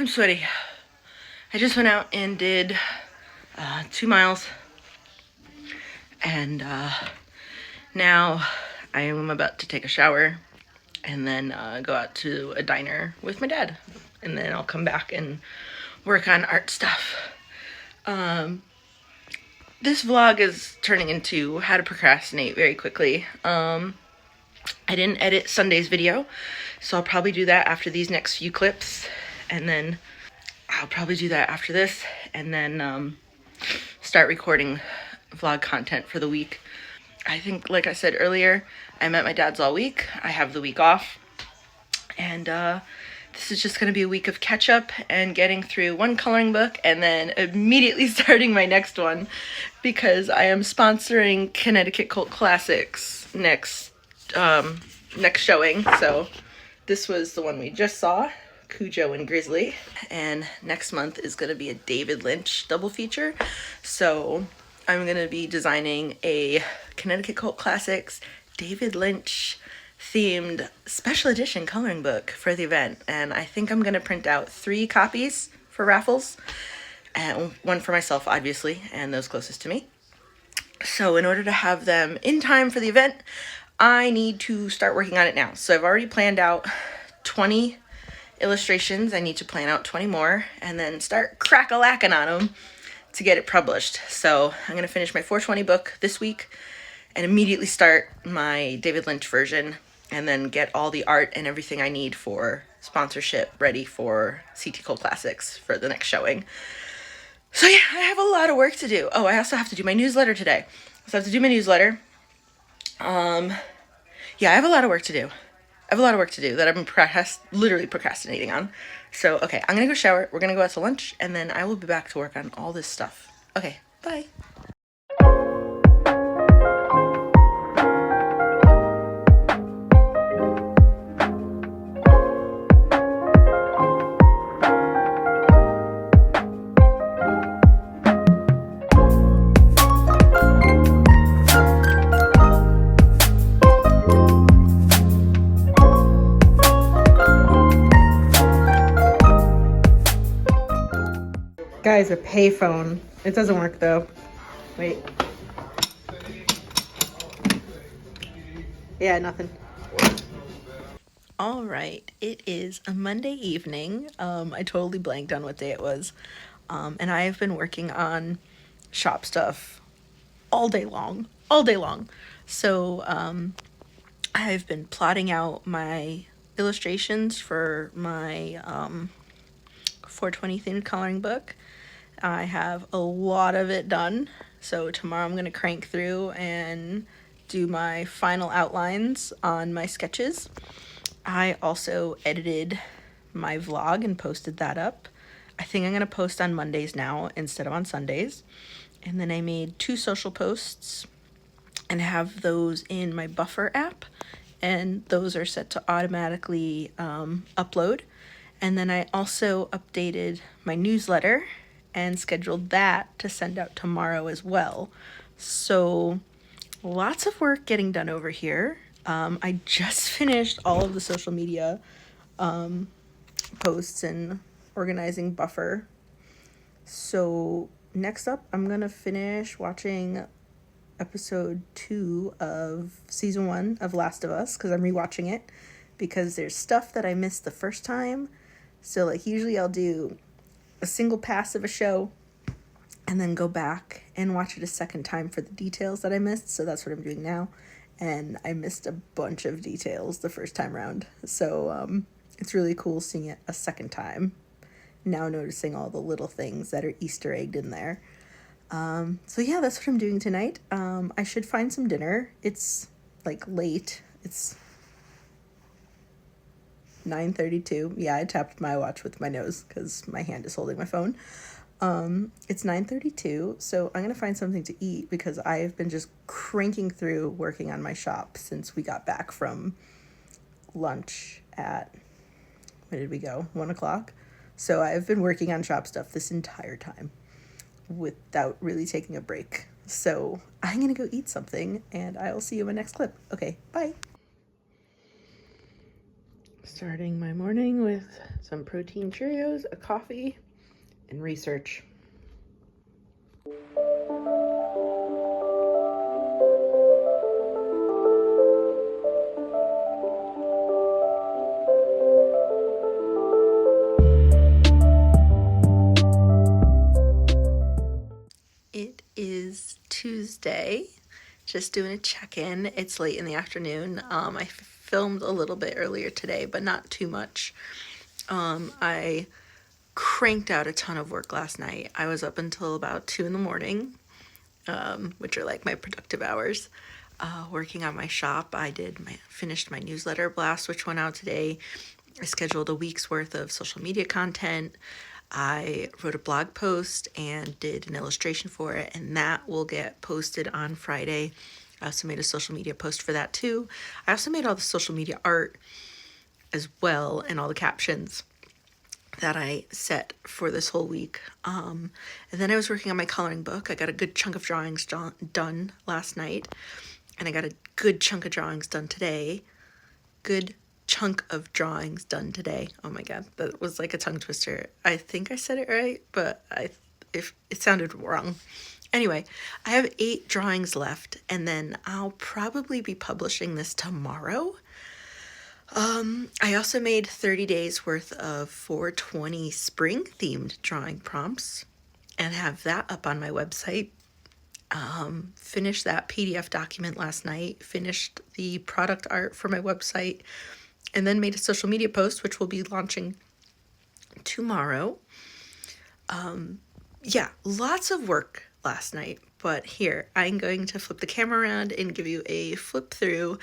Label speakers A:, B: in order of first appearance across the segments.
A: I'm sweaty. I just went out and did 2 miles, and now I am about to take a shower and then go out to a diner with my dad, and then I'll come back and work on art stuff. This vlog is turning into how to procrastinate very quickly. I didn't edit Sunday's video, so I'll probably do that after these next few clips, and then I'll probably do that after this, and then start recording vlog content for the week. I think, like I said earlier, I'm at my dad's all week. I have the week off, and this is just going to be a week of catch up and getting through one coloring book and then immediately starting my next one, because I am sponsoring Connecticut Cult Classics next showing. So this was the one we just saw, Cujo and Grizzly, and next month is going to be a David Lynch double feature. So I'm going to be designing a Connecticut Cult Classics David Lynch themed special edition coloring book for the event, and I think I'm going to print out 3 copies for raffles, and one for myself obviously and those closest to me. So in order to have them in time for the event, I need to start working on it now. So I've already planned out 20 illustrations. I need to plan out 20 more and then start crack-a-lacking on them to get it published. So I'm going to finish my 420 book this week and immediately start my David Lynch version, and then get all the art and everything I need for sponsorship ready for CT Cult Classics for the next showing. So yeah, I have a lot of work to do. Oh, I also have to do my newsletter today. So I have to do my newsletter. Yeah, I have a lot of work to do. I have a lot of work to do that I've been literally procrastinating on. So, okay, I'm going to go shower. We're going to go out to lunch, and then I will be back to work on all this stuff. Okay, bye. Guys, a payphone. It doesn't work though. Wait. Yeah, nothing. All right, it is a Monday evening. I totally blanked on what day it was. And I have been working on shop stuff all day long. So I've been plotting out my illustrations for my 420 themed coloring book. I have a lot of it done, so tomorrow I'm going to crank through and do my final outlines on my sketches. I also edited my vlog and posted that up. I think I'm going to post on Mondays now instead of on Sundays. And then I made 2 social posts and have those in my Buffer app, and those are set to automatically upload. And then I also updated my newsletter and scheduled that to send out tomorrow as well. So lots of work getting done over here. I just finished all of the social media posts and organizing Buffer. So next up, I'm going to finish watching episode 2 of season 1 of Last of Us, because I'm rewatching it, because there's stuff that I missed the first time. So like usually I'll do a single pass of a show and then go back and watch it a second time for the details that I missed. So that's what I'm doing now. And I missed a bunch of details the first time around. So it's really cool seeing it a second time. Now noticing all the little things that are Easter egged in there. So yeah, that's what I'm doing tonight. I should find some dinner. It's like late. It's 9:32. Yeah, I tapped my watch with my nose because my hand is holding my phone. It's 9:32, so I'm gonna find something to eat because I've been just cranking through working on my shop since we got back from lunch at, where did we go? 1 o'clock. So I've been working on shop stuff this entire time without really taking a break. So I'm gonna go eat something, and I'll see you in my next clip. Okay, bye. Starting my morning with some protein Cheerios, a coffee, and research. It is Tuesday. Just doing a check-in. It's late in the afternoon. I filmed a little bit earlier today, but not too much. I cranked out a ton of work last night. I was up until about 2 in the morning, which are like my productive hours, working on my shop. I finished my newsletter blast, which went out today. I scheduled a week's worth of social media content. I wrote a blog post and did an illustration for it, and that will get posted on Friday. I also made a social media post for that too. I also made all the social media art as well and all the captions that I set for this whole week. And then I was working on my coloring book. I got a good chunk of drawings done last night, and I got a good chunk of drawings done today. Oh my god, that was like a tongue twister. I think I said it right, but if it sounded wrong. Anyway, I have 8 drawings left, and then I'll probably be publishing this tomorrow. I also made 30 days worth of 420 spring themed drawing prompts and have that up on my website. Finished that PDF document last night, finished the product art for my website, and then made a social media post, which will be launching tomorrow. Yeah, lots of work last night, but here, I'm going to flip the camera around and give you a flip through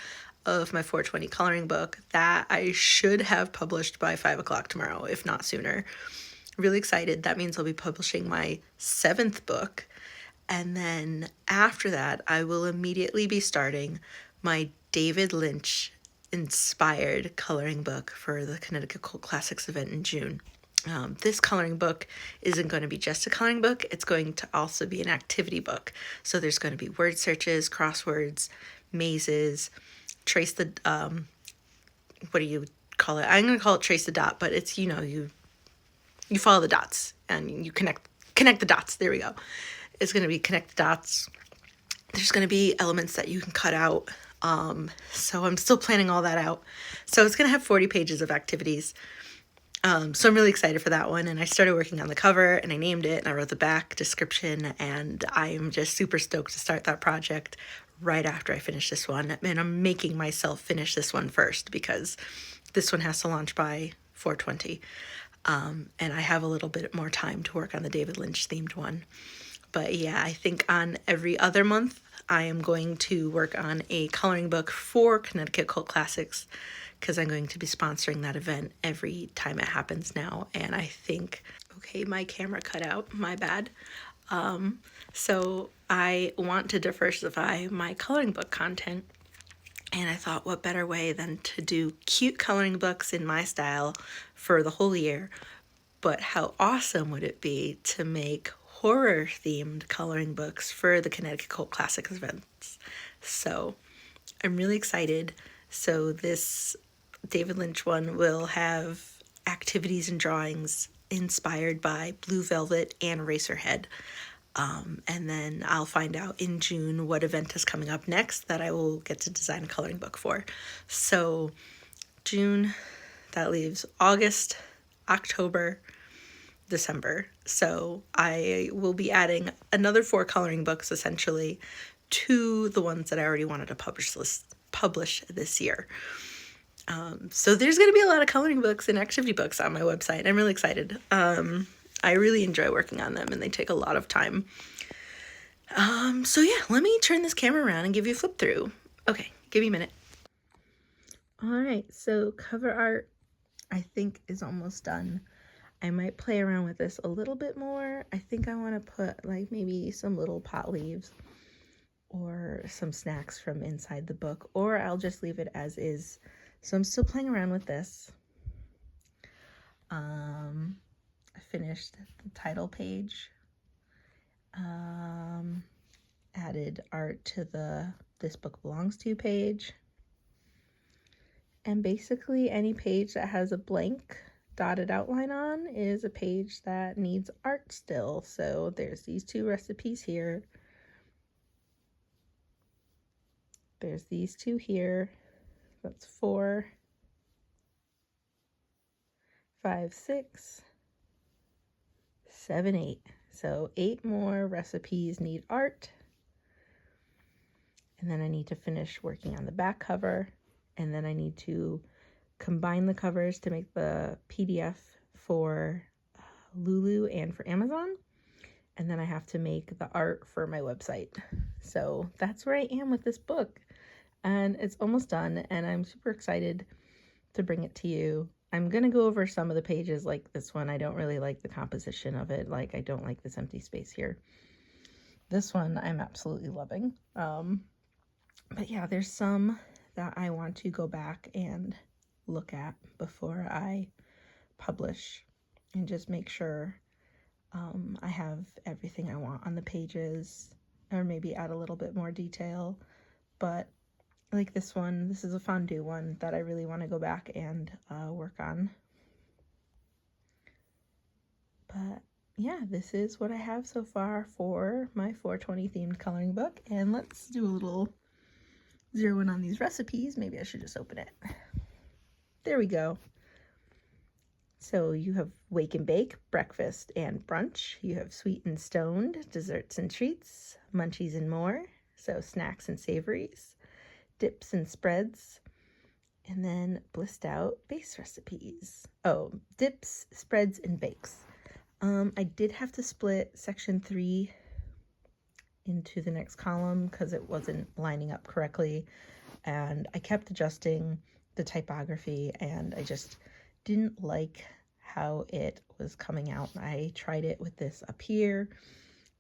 A: of my 420 coloring book that I should have published by 5 o'clock tomorrow, if not sooner. Really excited. That means I'll be publishing my 7th book. And then after that, I will immediately be starting my David Lynch inspired coloring book for the Connecticut Kult Classics event in June. This coloring book isn't going to be just a coloring book. It's going to also be an activity book. So there's going to be word searches, crosswords, mazes, trace the, what do you call it? I'm going to call it trace the dot, but it's, you follow the dots and you connect the dots. There we go. It's going to be connect the dots. There's going to be elements that you can cut out. So I'm still planning all that out. So it's going to have 40 pages of activities. So I'm really excited for that one. And I started working on the cover and I named it and I wrote the back description, and I'm just super stoked to start that project right after I finish this one. And I'm making myself finish this one first because this one has to launch by 4/20. And I have a little bit more time to work on the David Lynch themed one. But yeah, I think on every other month, I am going to work on a coloring book for Connecticut Kult Classics because I'm going to be sponsoring that event every time it happens now. And I think, okay, my camera cut out, my bad. So I want to diversify my coloring book content. And I thought, what better way than to do cute coloring books in my style for the whole year? But how awesome would it be to make horror-themed coloring books for the Connecticut Kult Classics events? So I'm really excited. So this David Lynch one will have activities and drawings inspired by Blue Velvet and Eraserhead. And then I'll find out in June what event is coming up next that I will get to design a coloring book for. So June, that leaves August, October, December. So I will be adding another 4 coloring books essentially to the ones that I already wanted to publish this year. So there's going to be a lot of coloring books and activity books on my website. I'm really excited. I really enjoy working on them and they take a lot of time. So yeah, let me turn this camera around and give you a flip through. Okay, give me a minute. All right, so cover art I think is almost done. I might play around with this a little bit more. I think I want to put like maybe some little pot leaves or some snacks from inside the book, or I'll just leave it as is. So I'm still playing around with this. I finished the title page. Added art to the This Book Belongs to page. And basically any page that has a blank dotted outline on is a page that needs art still. So there's these 2 recipes here. There's these 2 here. That's 4, 5, 6, 7, 8. So 8 more recipes need art. And then I need to finish working on the back cover. And then I need to combine the covers to make the PDF for Lulu and for Amazon. And then I have to make the art for my website. So that's where I am with this book. And it's almost done, and I'm super excited to bring it to you. I'm going to go over some of the pages like this one. I don't really like the composition of it. Like, I don't like this empty space here. This one I'm absolutely loving. But yeah, there's some that I want to go back and look at before I publish and just make sure I have everything I want on the pages, or maybe add a little bit more detail. But like this one, this is a fondue one that I really want to go back and work on. But yeah, this is what I have so far for my 420 themed coloring book. And let's do a little zero in on these recipes. Maybe I should just open it. There we go. So you have wake and bake, breakfast and brunch. You have sweet and stoned, desserts and treats, munchies and more. So snacks and savories, dips and spreads, and then blissed out base recipes. Oh, dips, spreads, and bakes. I did have to split section 3 into the next column because it wasn't lining up correctly. And I kept adjusting the typography, and I just didn't like how it was coming out. I tried it with this up here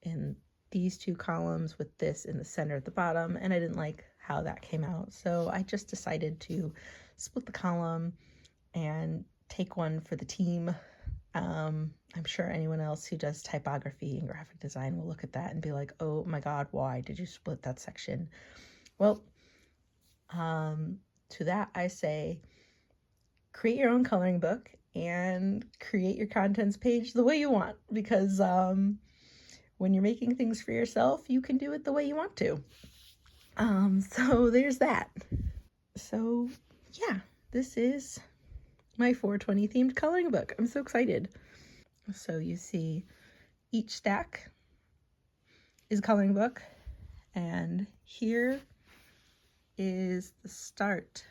A: in these 2 columns with this in the center at the bottom, and I didn't like how that came out. So I just decided to split the column and take one for the team. I'm sure anyone else who does typography and graphic design will look at that and be like, oh my God, why did you split that section? Well, to that I say, create your own coloring book and create your contents page the way you want, because when you're making things for yourself, you can do it the way you want to. So there's that. So yeah, this is my 420 themed coloring book. I'm so excited. So you see each stack is a coloring book, and here is the start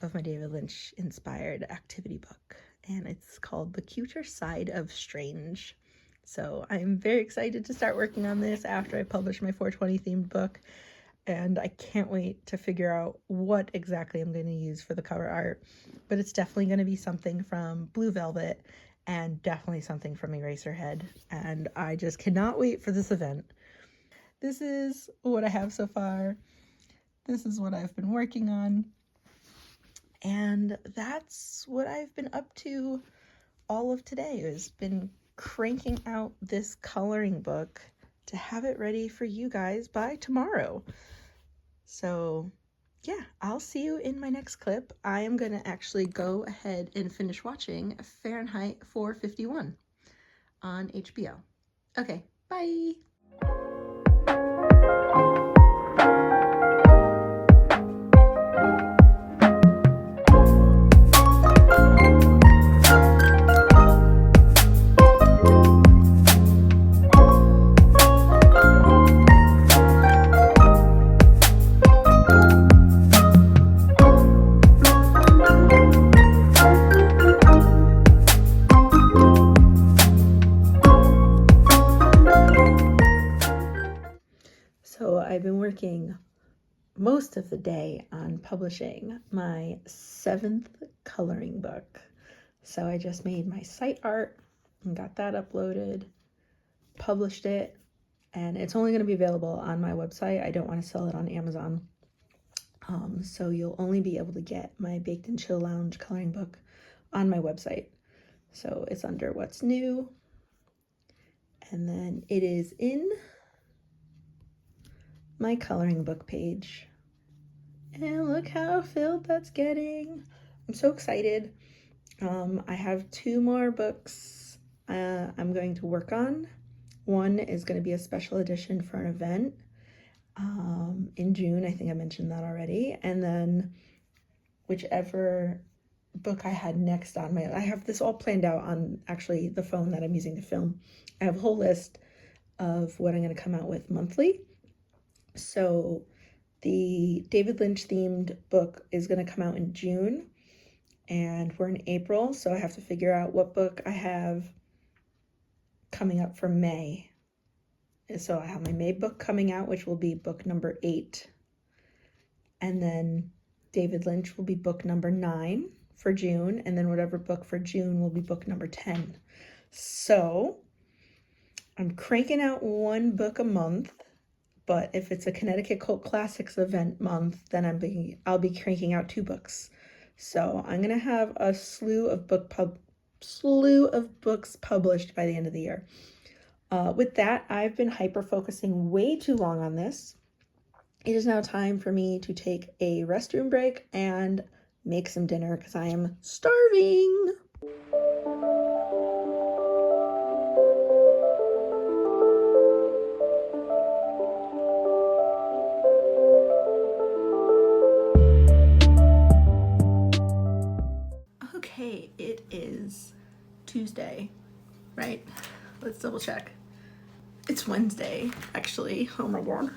A: of my David Lynch inspired activity book, and it's called The Cuter Side of Strange. So I'm very excited to start working on this after I publish my 420 themed book, and I can't wait to figure out what exactly I'm going to use for the cover art. But it's definitely going to be something from Blue Velvet and definitely something from Eraserhead, and I just cannot wait for this event. This is what I have so far. This is what I've been working on. And that's what I've been up to all of today. Has been cranking out this coloring book to have it ready for you guys by tomorrow. So yeah, I'll see you in my next clip. I am going to actually go ahead and finish watching Fahrenheit 451 on HBO. Okay, bye! So I've been working most of the day on publishing my 7th coloring book. So I just made my site art and got that uploaded, published it, and it's only going to be available on my website. I don't want to sell it on Amazon. So you'll only be able to get my Baked and Chill Lounge coloring book on my website. So it's under What's New, and then it is in my coloring book page. And look look how filled that's getting. I'm so excited. I have 2 more books I'm going to work on. One is going to be a special edition for an event in June. I think I mentioned that already. And then whichever book I had next on I have this all planned out on actually the phone that I'm using to film. I have a whole list of what I'm going to come out with monthly. So the David Lynch themed book is going to come out in June, and we're in April, so I have to figure out what book I have coming up for May. So I have my May book coming out, which will be book number 8, and then David Lynch will be book number 9 for June, and then whatever book for June will be book number 10. So I'm cranking out 1 book a month, but if it's a Connecticut Cult Classics event month, then I'll be cranking out 2 books. So I'm gonna have a slew of books published by the end of the year. With that, I've been hyper-focusing way too long on this. It is now time for me to take a restroom break and make some dinner because I am starving. Okay, it is Tuesday, right? Let's double check. It's Wednesday, actually. Oh my god.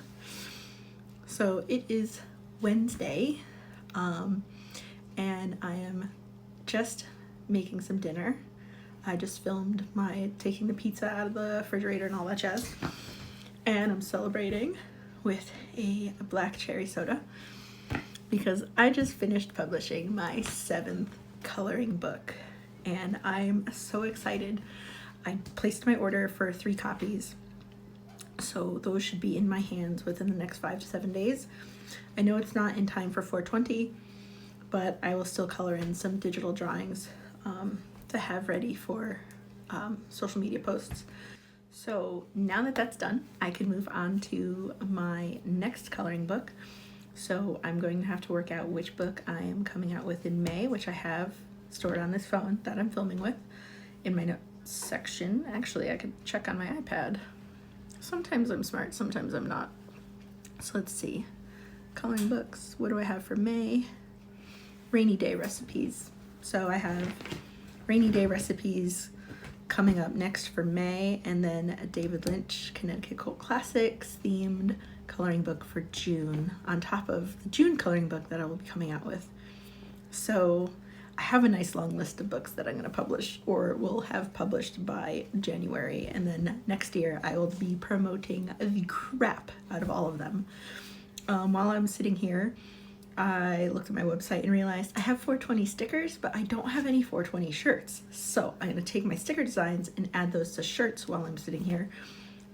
A: So it is Wednesday, and I am just making some dinner. I just filmed my taking the pizza out of the refrigerator and all that jazz. And I'm celebrating with a black cherry soda because I just finished publishing my 7th coloring book, and I'm so excited. I placed my order for 3 copies, so those should be in my hands within the next 5 to 7 days. I know it's not in time for 420, but I will still color in some digital drawings to have ready for social media posts. So now that that's done, I can move on to my next coloring book. So I'm going to have to work out which book I am coming out with in May, which I have stored on this phone that I'm filming with in my notes section. Actually, I could check on my iPad. Sometimes I'm smart, sometimes I'm not. So let's see. Coloring books. What do I have for May? Rainy day recipes. So I have rainy day recipes coming up next for May, and then a David Lynch Connecticut Cult Classics themed coloring book for June on top of the June coloring book that I will be coming out with. So I have a nice long list of books that I'm going to publish or will have published by January, and then next year I will be promoting the crap out of all of them. While I'm sitting here, I looked at my website and realized I have 420 stickers, but I don't have any 420 shirts. So I'm going to take my sticker designs and add those to shirts while I'm sitting here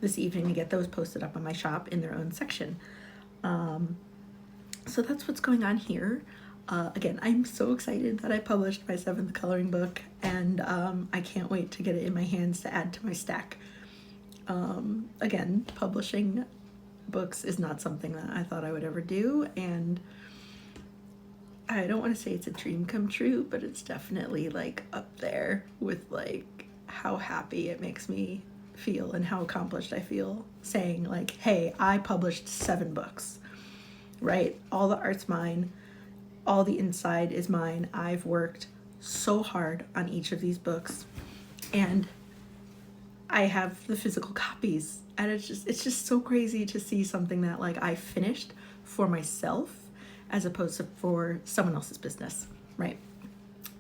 A: this evening to get those posted up on my shop in their own section. So that's what's going on here. Again, I'm so excited that I published my 7th coloring book, and I can't wait to get it in my hands to add to my stack. Again, publishing books is not something that I thought I would ever do, and I don't want to say it's a dream come true, but it's definitely like up there with like how happy it makes me feel and how accomplished I feel saying like, hey, I published 7 books, right? All the art's mine. All the inside is mine. I've worked so hard on each of these books, and I have the physical copies, and it's just so crazy to see something that like I finished for myself as opposed to for someone else's business, right?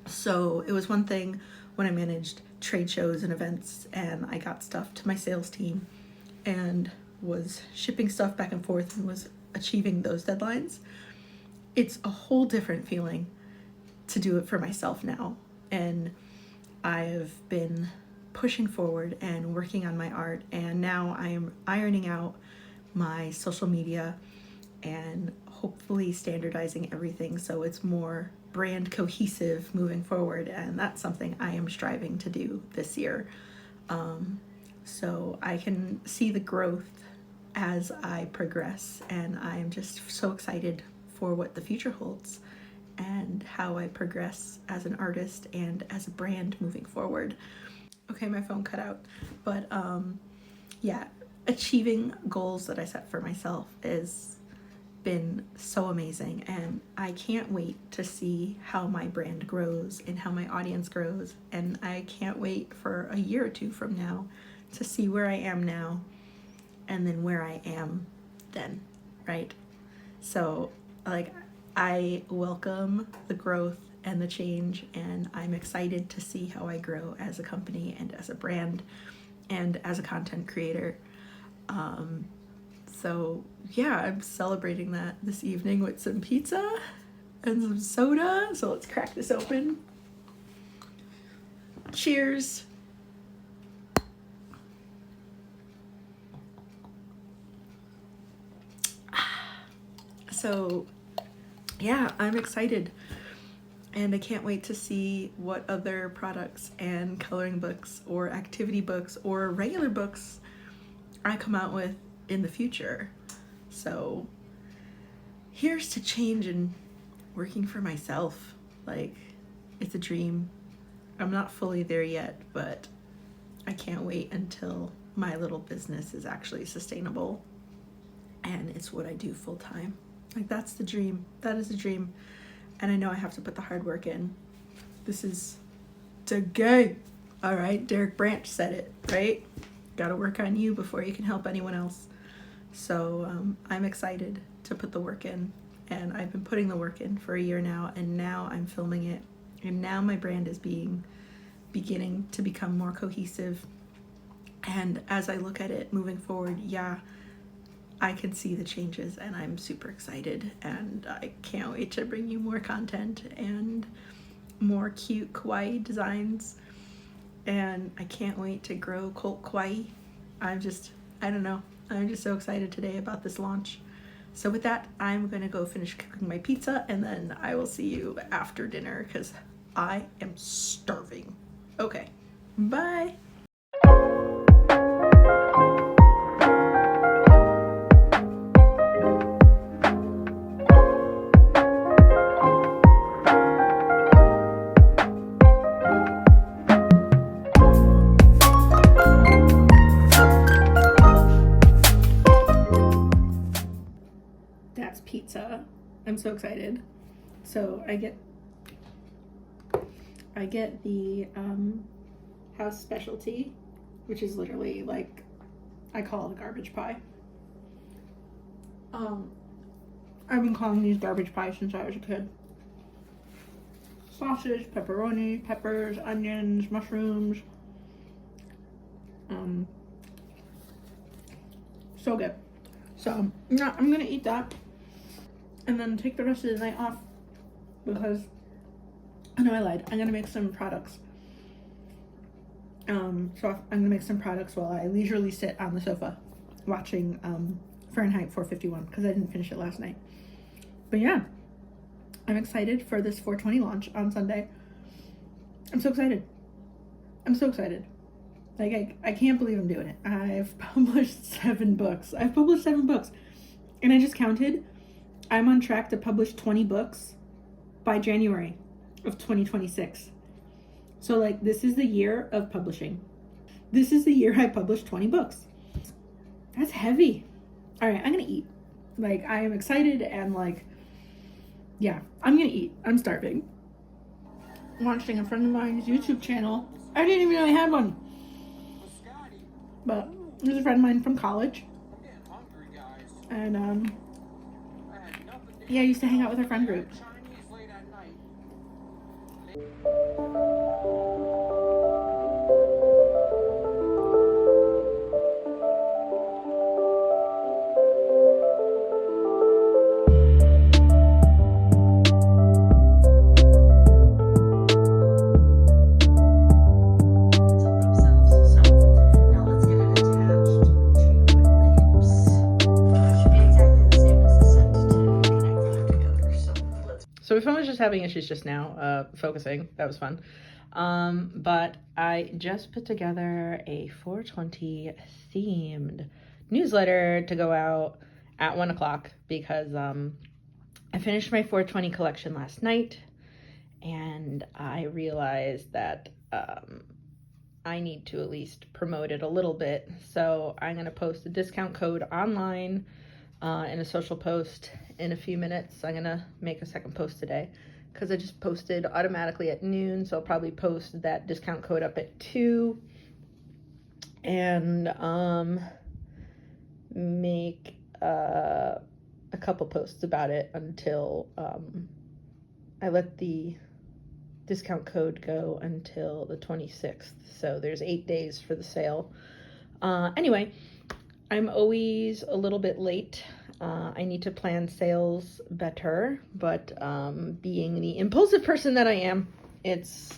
A: So it was one thing when I managed trade shows and events and I got stuff to my sales team and was shipping stuff back and forth and was achieving those deadlines. It's a whole different feeling to do it for myself now. And I've been pushing forward and working on my art, and now I am ironing out my social media and hopefully standardizing everything so it's more brand cohesive moving forward, and that's something I am striving to do this year. So I can see the growth as I progress, and I am just so excited
B: for what the future holds and how I progress as an artist and as a brand moving forward. Okay, my phone cut out, but yeah, achieving goals that I set for myself has been so amazing, and I can't wait to see how my brand grows and how my audience grows, and I can't wait for a year or two from now to see where I am now and then where I am then, right? So like, I welcome the growth and the change, and I'm excited to see how I grow as a company and as a brand and as a content creator. So yeah, I'm celebrating that this evening with some pizza and some soda. So let's crack this open. Cheers. So yeah, I'm excited. And I can't wait to see what other products and coloring books or activity books or regular books I come out with in the future. So here's to change and working for myself. Like, it's a dream. I'm not fully there yet, but I can't wait until my little business is actually sustainable and it's what I do full time. Like, that's the dream. That is the dream. And I know I have to put the hard work in. This is the game. All right, Derek Branch said it, right? Gotta work on you before you can help anyone else. So I'm excited to put the work in, and I've been putting the work in for a year now, and now I'm filming it, and now my brand is beginning to become more cohesive. And as I look at it moving forward, yeah, I can see the changes, and I'm super excited, and I can't wait to bring you more content and more cute kawaii designs, and I can't wait to grow Kult Kawaii. I don't know, I'm just so excited today about this launch. So with that, I'm gonna go finish cooking my pizza, and then I will see you after dinner because I am starving. Okay, bye. That's pizza. I'm so excited. So I get the house specialty, which is literally like, I call it a garbage pie. I've been calling these garbage pies since I was a kid. Sausage, pepperoni, peppers, onions, mushrooms. So good. So yeah, I'm gonna eat that and then take the rest of the night off because, I know I lied, I'm gonna make some products. So I'm gonna make some products while I leisurely sit on the sofa watching Fahrenheit 451 because I didn't finish it last night. But yeah, I'm excited for this 420 launch on Sunday. I'm so excited. I'm so excited. Like, I can't believe I'm doing it. I've published 7 books. And I just counted. I'm on track to publish 20 books by January of 2026. So like, this is the year of publishing. This is the year I published 20 books. That's heavy. All right, I'm gonna eat. Like, I am excited, and like, yeah, I'm gonna eat. I'm starving. Watching a friend of mine's YouTube channel. I didn't even know he had one. But there's a friend of mine from college. And yeah, I used to hang out with her friend group. So my phone was just having issues just now, focusing. That was fun. But I just put together a 420 themed newsletter to go out at 1 o'clock because
A: I finished my 420 collection last night, and I realized that I need to at least promote it a little bit. So I'm going to post a discount code online in a social post in a few minutes. I'm going to make a second post today because I just posted automatically at noon. So I'll probably post that discount code up at 2 and make a couple posts about it until I let the discount code go until the 26th. So there's 8 days for the sale. Anyway, I'm always a little bit late. I need to plan sales better, but being the impulsive person that I am, it's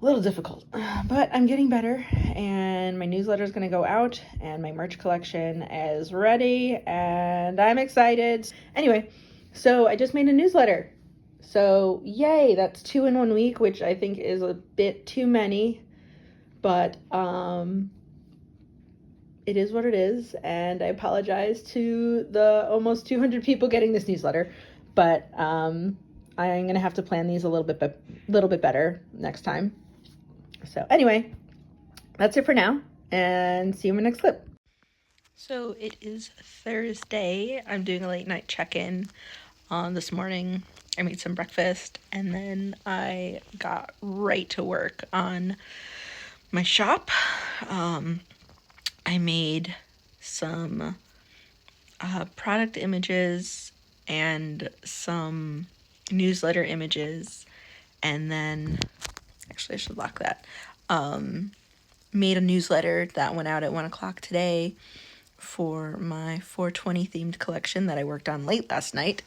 A: a little difficult. But I'm getting better, and my newsletter is going to go out, and my merch collection is ready, and I'm excited. Anyway, so I just made a newsletter. So yay, that's 2 in 1 week, which I think is a bit too many, but it is what it is, and I apologize to the almost 200 people getting this newsletter, but I'm gonna have to plan these a little bit better next time. So anyway, that's it for now, and see you in my next clip. So it is Thursday. I'm doing a late night check-in. This morning I made some breakfast, and then I got right to work on my shop. I made some product images and some newsletter images, and then actually I should lock that. Made a newsletter that went out at 1 o'clock today for my 420 themed collection that I worked on late last night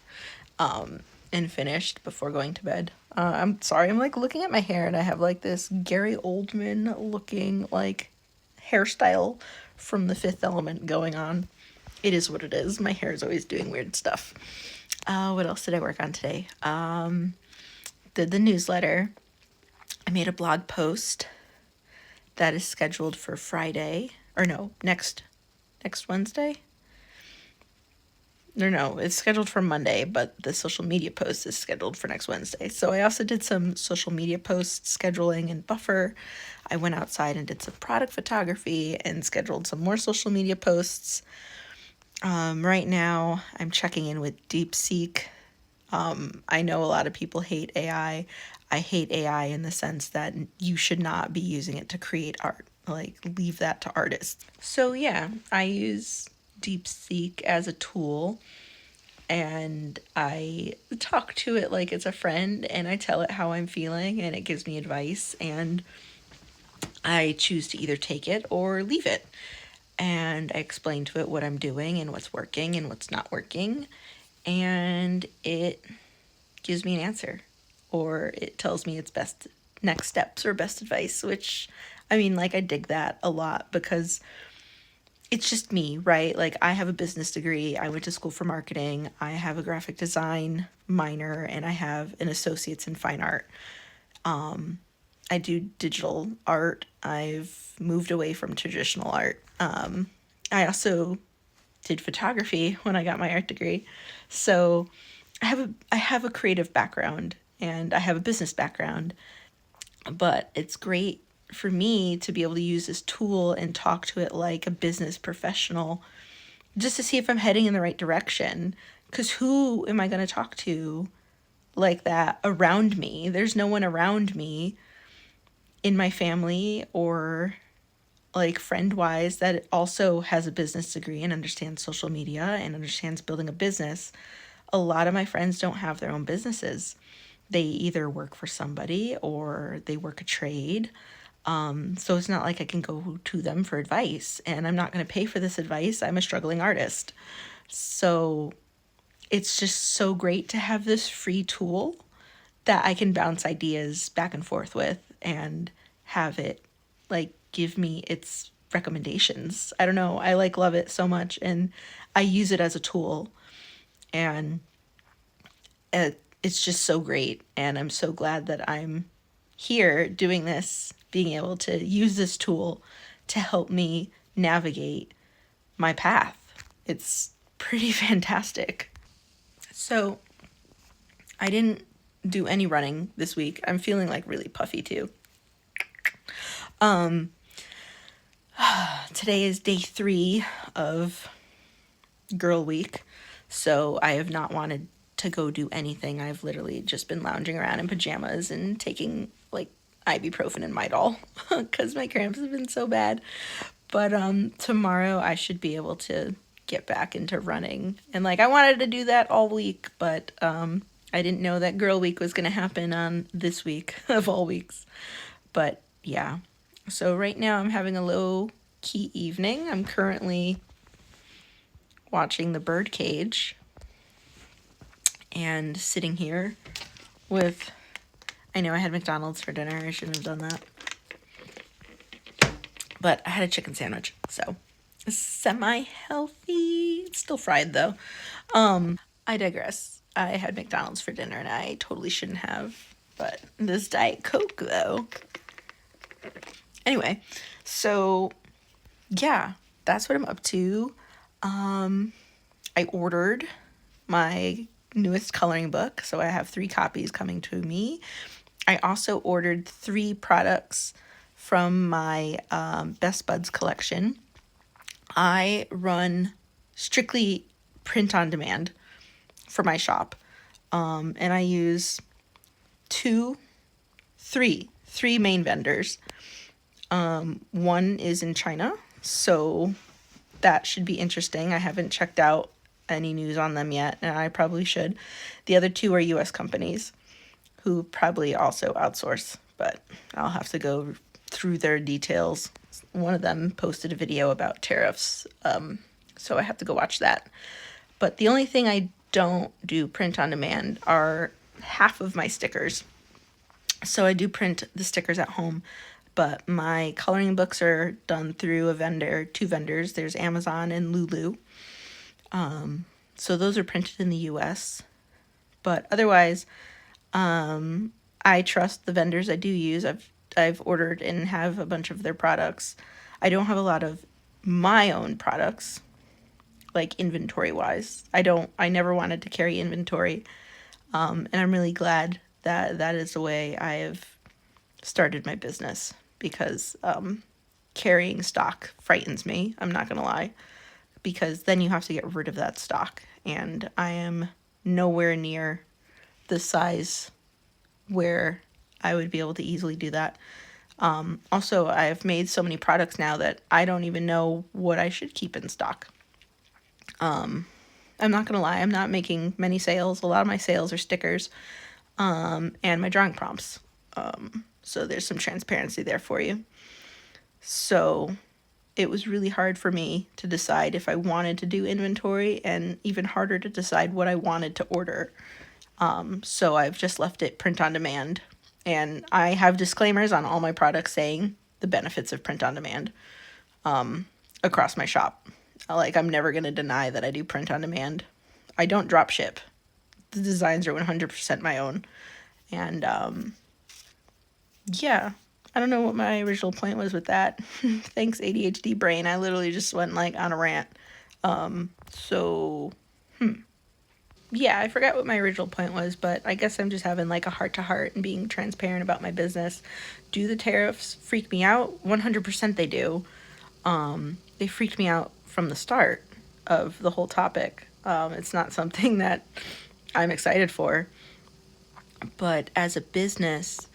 A: and finished before going to bed. I'm sorry, I'm like looking at my hair, and I have like this Gary Oldman looking like hairstyle from The Fifth Element going on. It is what it is. My hair is always doing weird stuff. What else did I work on today? Did the newsletter. I made a blog post that is scheduled for Friday, or no, next Wednesday. No, it's scheduled for Monday, but the social media post is scheduled for next Wednesday. So I also did some social media posts scheduling in Buffer. I went outside and did some product photography and scheduled some more social media posts. Right now, I'm checking in with DeepSeek. I know a lot of people hate AI. I hate AI in the sense that you should not be using it to create art. Like, leave that to artists. So yeah, I use DeepSeek as a tool, and I talk to it like it's a friend, and I tell it how I'm feeling, and it gives me advice, and I choose to either take it or leave it. And I explain to it what I'm doing and what's working and what's not working, and it gives me an answer, or it tells me its best next steps or best advice, which, I mean, like, I dig that a lot because it's just me, right? Like, I have a business degree. I went to school for marketing. I have a graphic design minor, and I have an associate's in fine art. I do digital art. I've moved away from traditional art. I also did photography when I got my art degree. So I have a creative background, and I have a business background, but it's great for me to be able to use this tool and talk to it like a business professional just to see if I'm heading in the right direction. Because who am I going to talk to like that around me? There's no one around me in my family or like friend-wise that also has a business degree and understands social media and understands building a business. A lot of my friends don't have their own businesses. They either work for somebody or they work a trade. So it's not like I can go to them for advice, and I'm not going to pay for this advice. I'm a struggling artist. So it's just so great to have this free tool that I can bounce ideas back and forth with and have it like give me its recommendations. I don't know. I like love it so much, and I use it as a tool, and it's just so great. And I'm so glad that I'm here doing this, being able to use this tool to help me navigate my path. It's pretty fantastic. So I didn't do any running this week. I'm feeling like really puffy too. Today is day 3 of Girl Week, so I have not wanted to go do anything. I've literally just been lounging around in pajamas and taking like ibuprofen and Midol because my cramps have been so bad. But tomorrow I should be able to get back into running. And like I wanted to do that all week, but I didn't know that Girl Week was going to happen on this week of all weeks. But yeah. So right now I'm having a low key evening. I'm currently watching the birdcage and sitting here with, I know I had McDonald's for dinner. I shouldn't have done that. But I had a chicken sandwich, so semi-healthy. It's still fried though. I digress. I had McDonald's for dinner and I totally shouldn't have. But this Diet Coke though. Anyway, so yeah, that's what I'm up to. I ordered my newest coloring book, so I have 3 copies coming to me. I also ordered 3 products from my Best Buds collection. I run strictly print on demand for my shop, and I use three main vendors. One is in China, so that should be interesting. I haven't checked out any news on them yet, and I probably should. The other 2 are US companies who probably also outsource, but I'll have to go through their details. One of them posted a video about tariffs, so I have to go watch that. But the only thing I don't do print on demand are half of my stickers. So I do print the stickers at home, but my coloring books are done through a vendor, 2 vendors. There's Amazon and Lulu. So those are printed in the US. But otherwise, I trust the vendors I do use. I've ordered and have a bunch of their products. I don't have a lot of my own products, like inventory wise. I never wanted to carry inventory. And I'm really glad that that is the way I have started my business, because carrying stock frightens me. I'm not going to lie, because then you have to get rid of that stock. And I am nowhere near the size where I would be able to easily do that. Also, I've made so many products now that I don't even know what I should keep in stock. I'm not going to lie, I'm not making many sales. A lot of my sales are stickers and my drawing prompts. So there's some transparency there for you. So it was really hard for me to decide if I wanted to do inventory, and even harder to decide what I wanted to order. So I've just left it print on demand. And I have disclaimers on all my products saying the benefits of print on demand across my shop. Like, I'm never going to deny that I do print on demand. I don't drop ship. The designs are 100% my own. And yeah, I don't know what my original point was with that. Thanks, ADHD brain. I literally just went like on a rant. Yeah, I forgot what my original point was, but I guess I'm just having like a heart-to-heart and being transparent about my business. Do the tariffs freak me out? 100% they do. They freaked me out from the start of the whole topic. It's not something that I'm excited for. But as a business,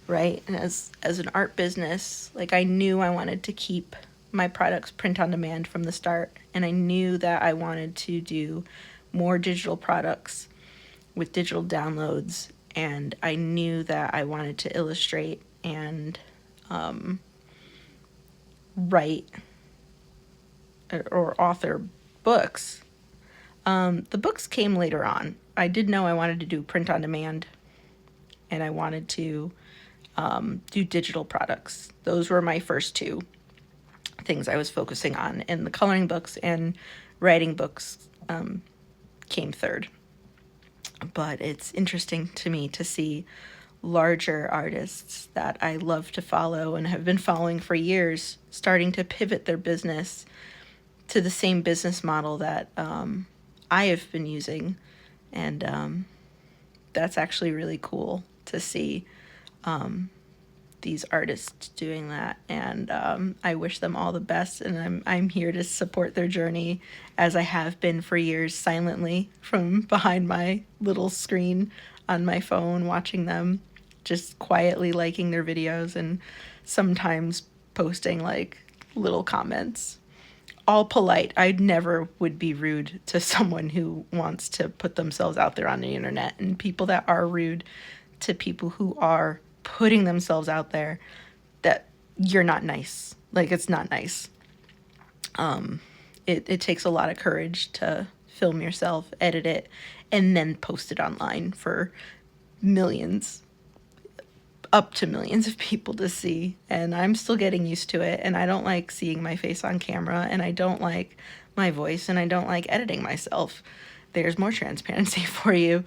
A: right, and as an art business, like, I knew I wanted to keep my products print on demand from the start, and I knew that I wanted to do more digital products with digital downloads, and I knew that I wanted to illustrate and write or author books. The books came later on. I did know I wanted to do print on demand, and I wanted to do digital products. Those were my first 2 things I was focusing on, and the coloring books and writing books came third. But it's interesting to me to see larger artists that I love to follow and have been following for years starting to pivot their business to the same business model that I have been using And that's actually really cool to see these artists doing that. And I wish them all the best, and I'm here to support their journey, as I have been for years, silently from behind my little screen on my phone, watching them, just quietly liking their videos and sometimes posting like little comments, all polite. I never would be rude to someone who wants to put themselves out there on the internet, and people that are rude to people who are putting themselves out there, that you're not nice. Like, it's not nice. It takes a lot of courage to film yourself, edit it, and then post it online for millions, up to millions of people to see. And I'm still getting used to it, and I don't like seeing my face on camera, and I don't like my voice, and I don't like editing myself. There's more transparency for you.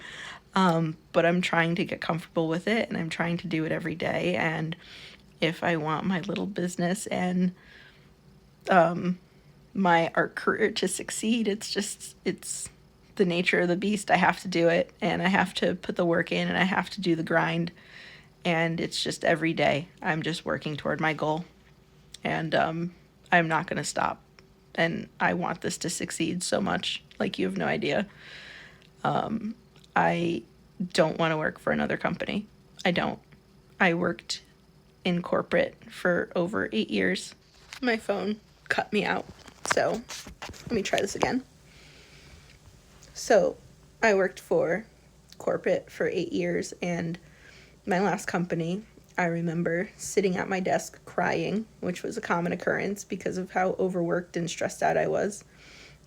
A: But I'm trying to get comfortable with it, and I'm trying to do it every day. And if I want my little business and my art career to succeed, it's the nature of the beast. I have to do it, and I have to put the work in, and I have to do the grind. And it's just every day I'm just working toward my goal, and I'm not going to stop. And I want this to succeed so much, like you have no idea. I don't want to work for another company. I don't. I worked in corporate for over 8 years. My phone cut me out, so let me try this again. So I worked for corporate for 8 years, and my last company, I remember sitting at my desk crying, which was a common occurrence because of how overworked and stressed out I was.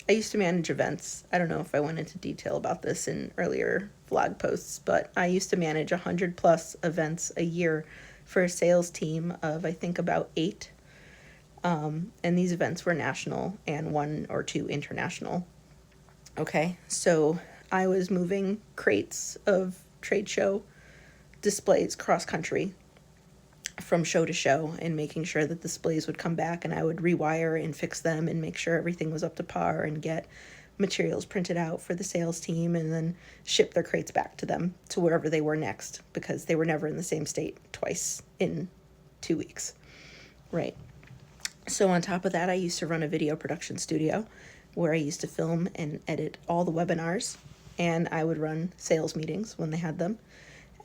A: I used to manage events. I don't know if I went into detail about this in earlier vlog posts, but I used to manage 100 plus events a year for a sales team of, I think, about 8. And these events were national and 1 or 2 international. Okay, so I was moving crates of trade show displays cross country from show to show, and making sure that displays would come back, and I would rewire and fix them and make sure everything was up to par and get materials printed out for the sales team, and then ship their crates back to them to wherever they were next, because they were never in the same state twice in 2 weeks, right? So on top of that, I used to run a video production studio where I used to film and edit all the webinars, and I would run sales meetings when they had them.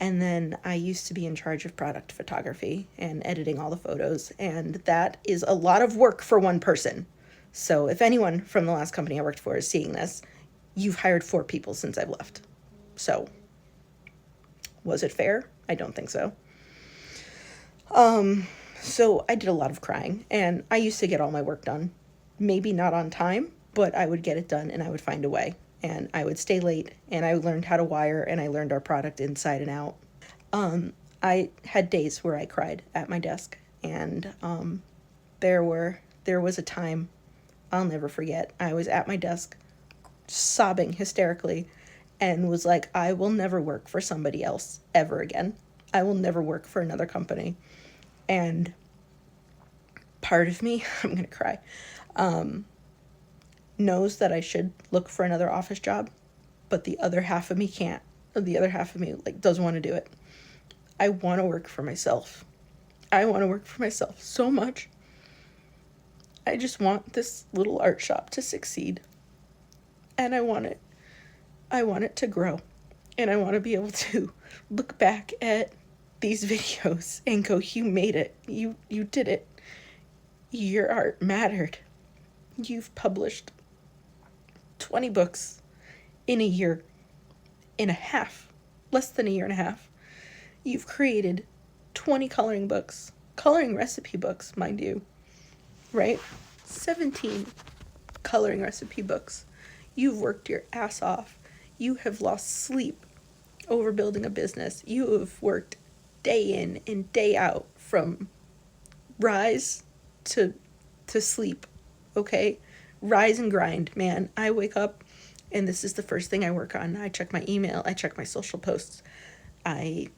A: And then I used to be in charge of product photography and editing all the photos. And that is a lot of work for one person. So if anyone from the last company I worked for is seeing this, you've hired 4 people since I've left. So was it fair? I don't think so. So I did a lot of crying, and I used to get all my work done. Maybe not on time, but I would get it done, and I would find a way. And I would stay late, and I learned how to wire, and I learned our product inside and out. I had days where I cried at my desk, and there was a time I'll never forget. I was at my desk sobbing hysterically and was like, I will never work for somebody else ever again. I will never work for another company. And part of me, I'm going to cry, knows that I should look for another office job, but the other half of me can't. The other half of me doesn't want to do it. I want to work for myself. I want to work for myself so much. I just want this little art shop to succeed. And I want it to grow. And I want to be able to look back at these videos and go, you made it. You did it. Your art mattered. You've published 20 books in a year and a half, less than a year and a half. You've created 20 coloring books, coloring recipe books, mind you, right? 17 coloring recipe books. You've worked your ass off. You have lost sleep over building a business. You have worked day in and day out from rise to sleep, okay? Rise and grind, man. I wake up and this is the first thing I work on. I check my email. I check my social posts. I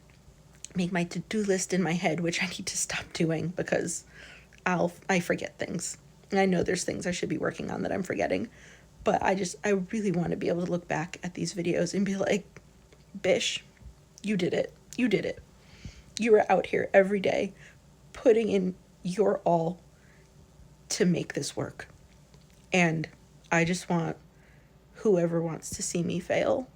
A: make my to-do list in my head, which I need to stop doing because I forget things. And I know there's things I should be working on that I'm forgetting.
B: But I really want to be able to look back at these videos and be like, Bish, you did it. You did it. You were out here every day putting in your all to make this work. And I just want whoever wants to see me fail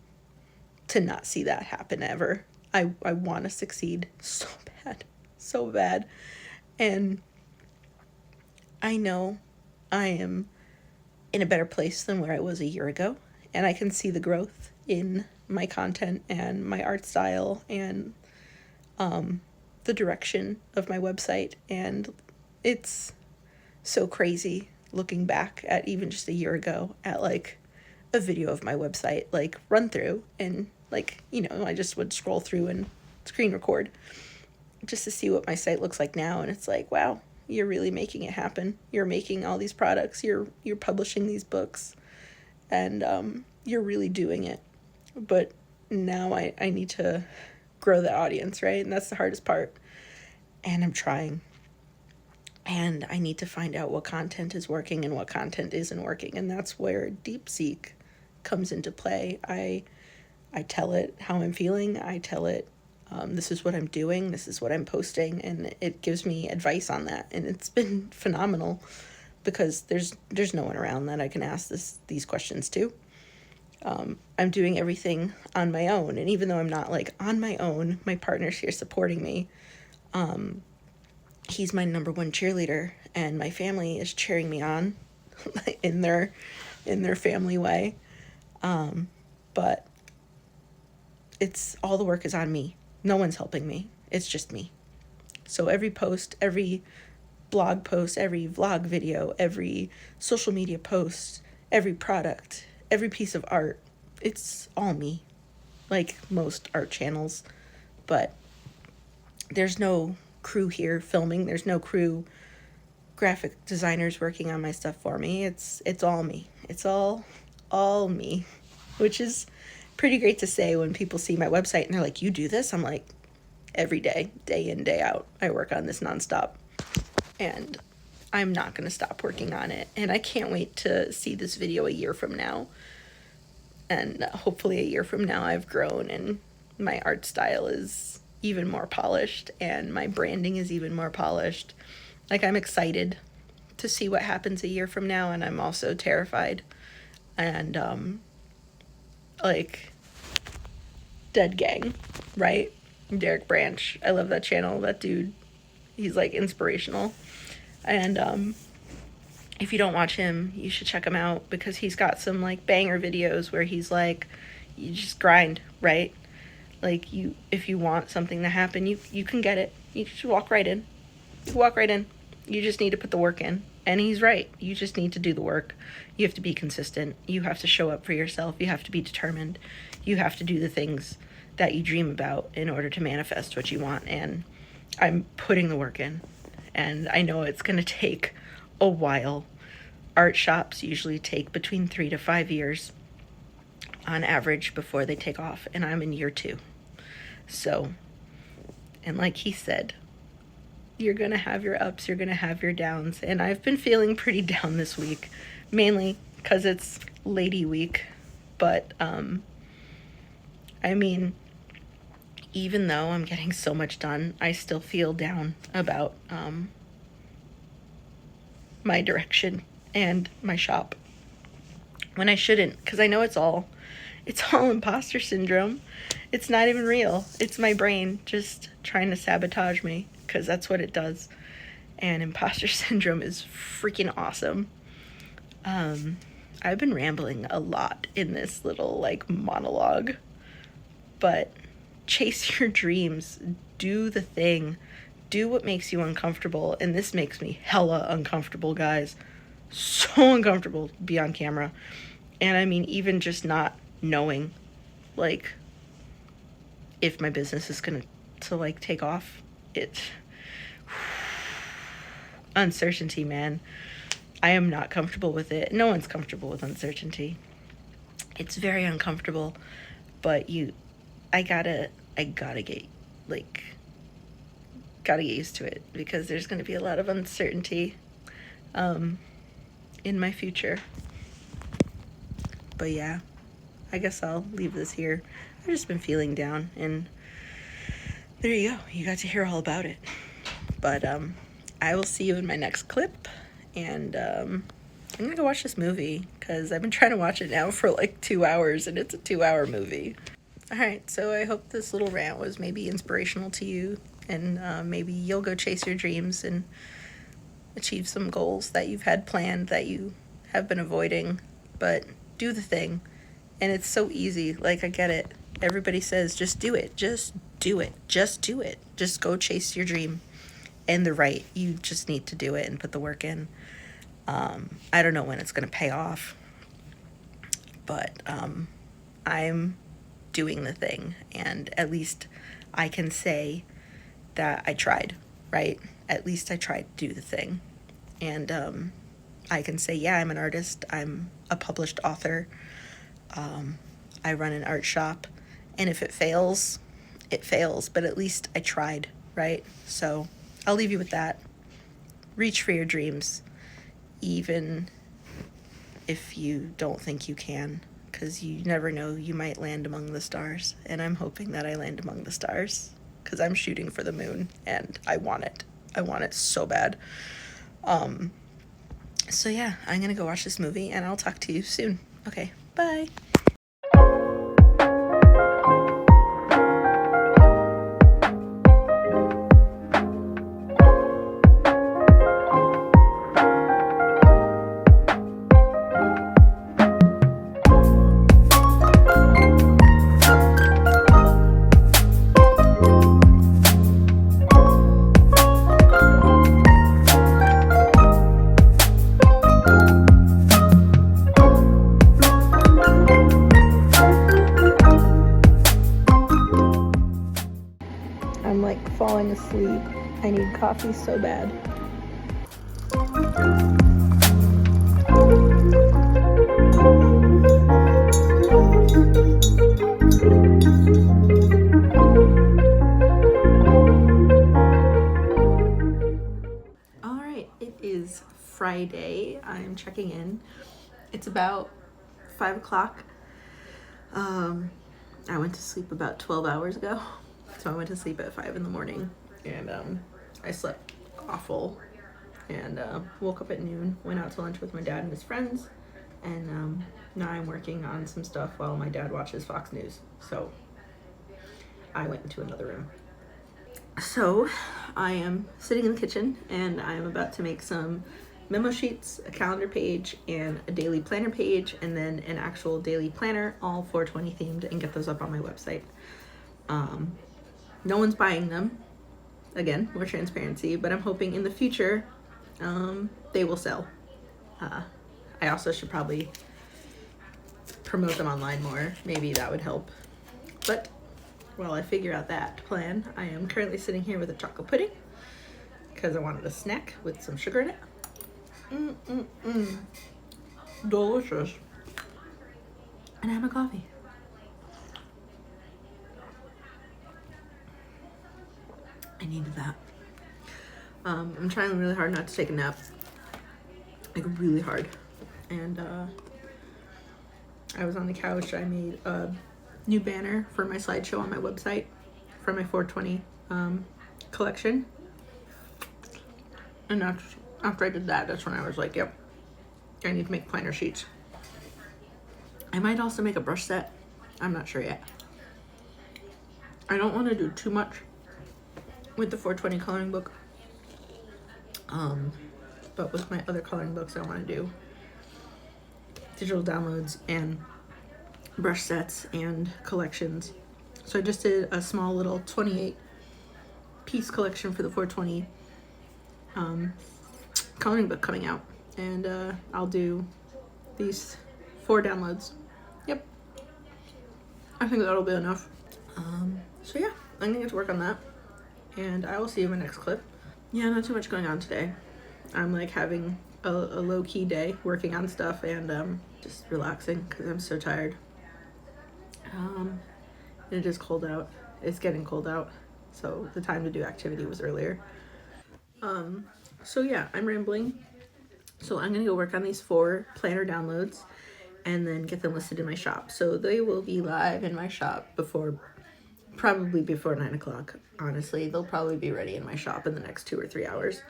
B: to not see that happen ever. I want to succeed so bad, so bad. And I know I am in a better place than where I was a year ago. And I can see the growth in my content and my art style and the direction of my website. And it's so crazy looking back at even just a year ago at like a video of my website, like run through, and like, you know, I just would scroll through and screen record just to see what my site looks like now. And it's like, wow, you're really making it happen. You're making all these products, you're publishing these books, and you're really doing it. But now I need to grow the audience, right? And that's the hardest part. And I'm trying. And I need to find out what content is working and what content isn't working. And that's where DeepSeek comes into play. I tell it how I'm feeling. I tell it, this is what I'm doing. This is what I'm posting. And it gives me advice on that. And it's been phenomenal because there's no one around that I can ask these questions to. I'm doing everything on my own. And even though I'm not like on my own, my partner's here supporting me. He's my number one cheerleader, and my family is cheering me on in their family way. But it's all the work is on me. No one's helping me. It's just me. So every post, every blog post, every vlog video, every social media post, every product, every piece of art, it's all me. Like most art channels. But there's no crew here filming. There's no crew graphic designers working on my stuff for me. It's all me. It's all me, which is pretty great to say when people see my website and they're like, you do this? I'm like, every day, day in, day out, I work on this nonstop, and I'm not going to stop working on it. And I can't wait to see this video a year from now. And hopefully a year from now I've grown and my art style is even more polished and my branding is even more polished. Like, I'm excited to see what happens a year from now, and I'm also terrified. And like Dead Gang, right? Derek Branch. I love that channel. That dude, he's like inspirational. And if you don't watch him, you should check him out because he's got some like banger videos where he's like, you just grind, right? Like, if you want something to happen, you can get it. You just walk right in. You walk right in. You just need to put the work in. And he's right. You just need to do the work. You have to be consistent. You have to show up for yourself. You have to be determined. You have to do the things that you dream about in order to manifest what you want. And I'm putting the work in. And I know it's going to take a while. Art shops usually take between 3 to 5 years on average before they take off. And I'm in year 2. So, and like he said, you're going to have your ups, you're going to have your downs. And I've been feeling pretty down this week, mainly because it's lady week. But, I mean, even though I'm getting so much done, I still feel down about my direction and my shop. When I shouldn't, because I know it's all imposter syndrome. It's not even real. It's my brain just trying to sabotage me, because that's what it does. And imposter syndrome is freaking awesome. I've been rambling a lot in this little like monologue, but chase your dreams. Do the thing. Do what makes you uncomfortable. And this makes me hella uncomfortable, guys. So uncomfortable to be on camera. And I mean, even just not knowing, like, if my business is gonna like take off. It uncertainty, man. I am not comfortable with it. No one's comfortable with uncertainty. It's very uncomfortable, but I gotta get used to it, because there's gonna be a lot of uncertainty in my future.
A: But yeah, I guess I'll leave this here. I've just been feeling down, and there you go. You got to hear all about it. But I will see you in my next clip, and I'm gonna go watch this movie because I've been trying to watch it now for like 2 hours, and it's a 2-hour movie. Alright, so I hope this little rant was maybe inspirational to you, and maybe you'll go chase your dreams and achieve some goals that you've had planned that you have been avoiding. But do the thing. And it's so easy. Like, I get it. Everybody says, just do it. Just do it. Just do it. Just go chase your dream. And they're right. You just need to do it and put the work in. I don't know when it's going to pay off. But I'm doing the thing, and at least I can say that I tried, right? At least I tried to do the thing. And I can say, yeah, I'm an artist, I'm a published author, I run an art shop, and if it fails, it fails, but at least I tried, right? So I'll leave you with that. Reach for your dreams, even if you don't think you can, because you never know, you might land among the stars, and I'm hoping that I land among the stars, because I'm shooting for the moon, and I want it. I want it so bad. So yeah, I'm gonna go watch this movie, and I'll talk to you soon. Okay, bye. I'm like falling asleep. I need coffee so bad. All right, it is Friday. I'm checking in. It's about 5 o'clock. I went to sleep about 12 hours ago. So I went to sleep at 5 in the morning, and I slept awful, and woke up at noon, went out to lunch with my dad and his friends, and now I'm working on some stuff while my dad watches Fox News. So I went into another room. So I am sitting in the kitchen, and I am about to make some memo sheets, a calendar page, and a daily planner page, and then an actual daily planner, all 420 themed, and get those up on my website. No one's buying them. Again, more transparency, but I'm hoping in the future they will sell. I also should probably promote them online more. Maybe that would help. But while I figure out that plan, I am currently sitting here with a chocolate pudding because I wanted a snack with some sugar in it. Delicious. And I have a coffee. I needed that. I'm trying really hard not to take a nap. Like, really hard. And I was on the couch. I made a new banner for my slideshow on my website for my 420 collection. And after I did that, that's when I was like, yep, I need to make planner sheets. I might also make a brush set. I'm not sure yet. I don't want to do too much with the 420 coloring book, but with my other coloring books I want to do digital downloads and brush sets and collections. So I just did a small little 28 piece collection for the 420 coloring book coming out, and I'll do these 4 downloads. Yep, I think that'll be enough. So yeah, I'm gonna get to work on that, and I will see you in my next clip. Yeah, not too much going on today. I'm like having a low-key day, working on stuff and just relaxing because I'm so tired. And it is cold out. It's getting cold out, so the time to do activity was earlier. So yeah, I'm rambling. So I'm gonna go work on these 4 planner downloads,
B: and then get them listed in my shop. So they will be live in my shop probably before 9 o'clock. Honestly, they'll probably be ready in my shop in the next 2 or 3 hours.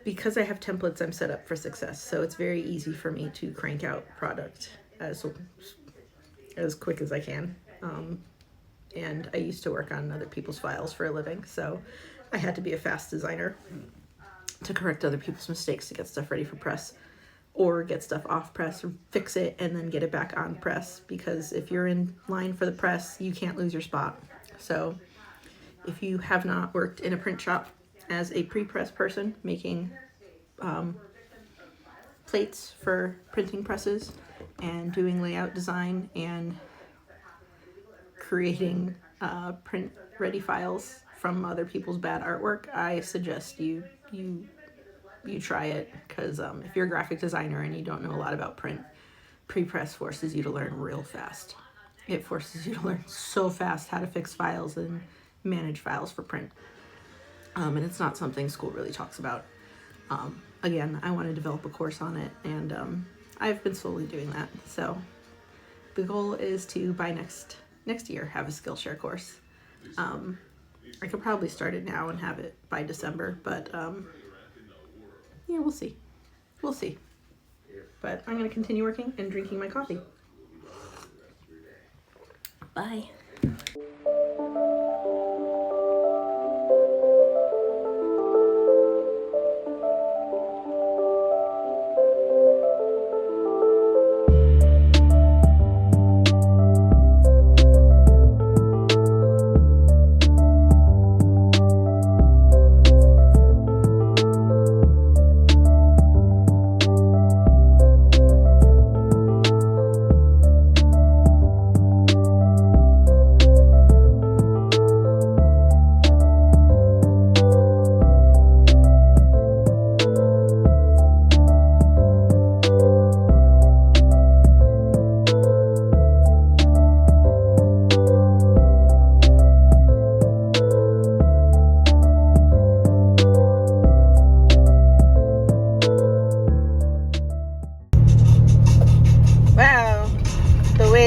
B: Because I have templates, I'm set up for success. So it's very easy for me to crank out product as quick as I can. And I used to work on other people's files for a living, so I had to be a fast designer to correct other people's mistakes to get stuff ready for press, or get stuff off press, or fix it and then get it back on press, because if you're in line for the press, you can't lose your spot. So if you have not worked in a print shop as a pre-press person making plates for printing presses and doing layout design and creating print ready files from other people's bad artwork, I suggest you try it, because if you're a graphic designer and you don't know a lot about print, pre-press forces you to learn real fast. It forces you to learn so fast how to fix files and manage files for print. And it's not something school really talks about. Again, I want to develop a course on it, and I've been slowly doing that. So the goal is to by next year have a Skillshare course. I could probably start it now and have it by December, but yeah, we'll see. But I'm going to continue working and drinking my coffee. Bye.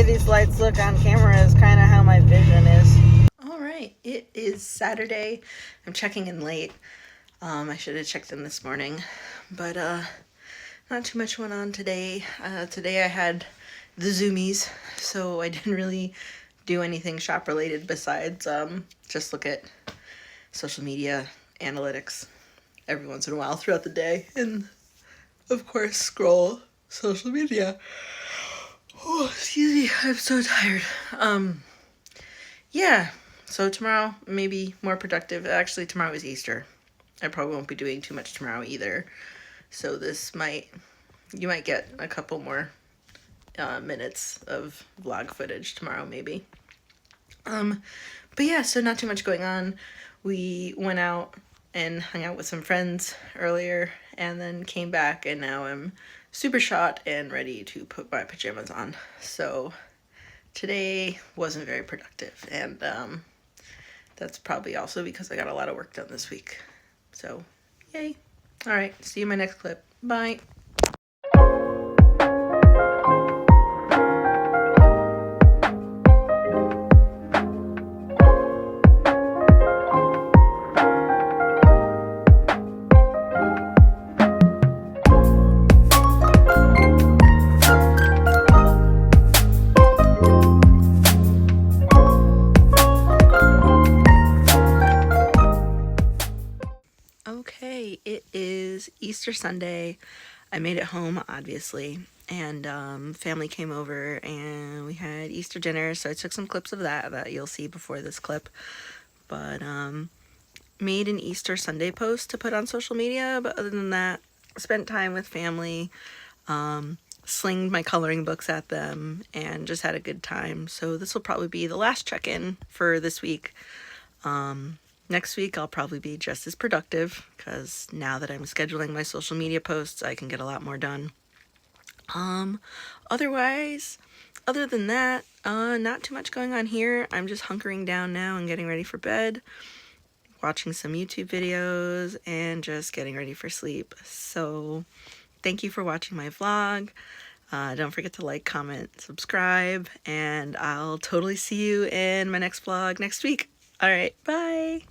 B: These lights look on camera is kind of how my vision is. All right, it is Saturday. I'm checking in late. I should have checked in this morning, but not too much went on today. Today I had the Zoomies, so I didn't really do anything shop related besides just look at social media analytics every once in a while throughout the day, and of course scroll social media. Oh, excuse me, I'm so tired. Yeah, so tomorrow maybe more productive. Actually, tomorrow is Easter. I probably won't be doing too much tomorrow either. So you might get a couple more minutes of vlog footage tomorrow maybe. But yeah, so not too much going on. We went out and hung out with some friends earlier and then came back, and now I'm super shot and ready to put my pajamas on. So today wasn't very productive, and that's probably also because I got a lot of work done this week. So yay. All right, see you in my next clip. Bye. Okay, it is Easter Sunday. I made it home, obviously, and family came over and we had Easter dinner, so I took some clips of that you'll see before this clip. But made an Easter Sunday post to put on social media, but other than that, spent time with family, slinged my coloring books at them, and just had a good time. So this will probably be the last check-in for this week. Next week I'll probably be just as productive, because now that I'm scheduling my social media posts, I can get a lot more done. Other than that, not too much going on here. I'm just hunkering down now and getting ready for bed, watching some YouTube videos, and just getting ready for sleep. So thank you for watching my vlog.
A: Don't forget to like, comment, subscribe, and I'll totally see you in my next vlog next week. All right, bye.